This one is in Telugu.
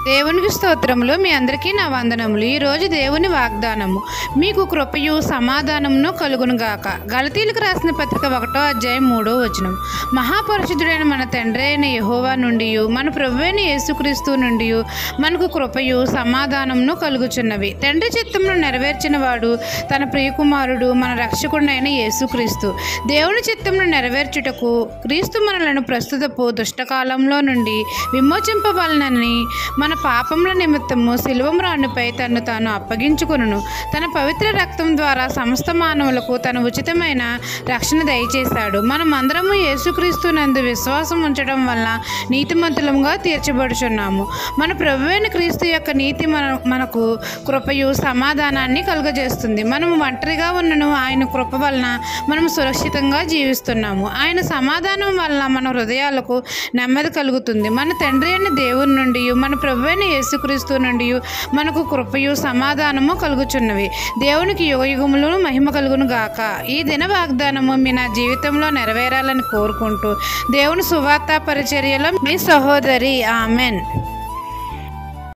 దేవునికి స్తోత్రములు. మీ అందరికీ నా వందనములు. ఈరోజు దేవుని వాగ్దానము, మీకు కృపయు సమాధానమును కలుగునుగాక. గలతీలకు రాసిన పత్రిక 1వ అధ్యాయం 3వ వచనం. మహాపరిశుద్ధుడైన మన తండ్రి అయిన యెహోవా నుండి, మన ప్రభువైన యేసుక్రీస్తు నుండి మనకు కృపయు సమాధానమును కలుగుచున్నవి. తండ్రి చిత్తమును నెరవేర్చిన వాడు తన ప్రియకుమారుడు మన రక్షకుడైన యేసుక్రీస్తు. దేవుని చిత్తమును నెరవేర్చుటకు క్రీస్తు మనలను ప్రస్తుతపు దుష్టకాలంలో నుండి విమోచింపవలనని మన పాపముల నిమిత్తము శిలువమ్రానుపై తను తాను అప్పగించుకొనును. తన పవిత్ర రక్తం ద్వారా సమస్త మానవులకు తన ఉచితమైన రక్షణ దయచేశాడు. మనమందరము యేసుక్రీస్తు నందు విశ్వాసం ఉంచడం వల్ల నీతిమంతులముగా తీర్చబడుచున్నాము. మన ప్రభువైన క్రీస్తు యొక్క నీతి మనకు కృపయు సమాధానాన్ని కలుగజేస్తుంది. మనము ఒంటరిగా ఉన్నను ఆయన కృప వలన మనము సురక్షితంగా జీవిస్తున్నాము. ఆయన సమాధానం వలన మన హృదయాలకు నెమ్మది కలుగుతుంది. మన తండ్రి అయిన దేవుని నుండి మన ప్రభువైన యేసుక్రీస్తు నుండి మనకు కృపయు సమాధానము కలుగుచున్నవి. దేవునికి యుగయుగములు మహిమ కలుగును గాక. ఈ దిన వాగ్దానము మీ నా జీవితంలో నెరవేరాలని కోరుకుంటూ దేవుని సువార్త పరిచర్యలో మీ సహోదరి. ఆమెన్.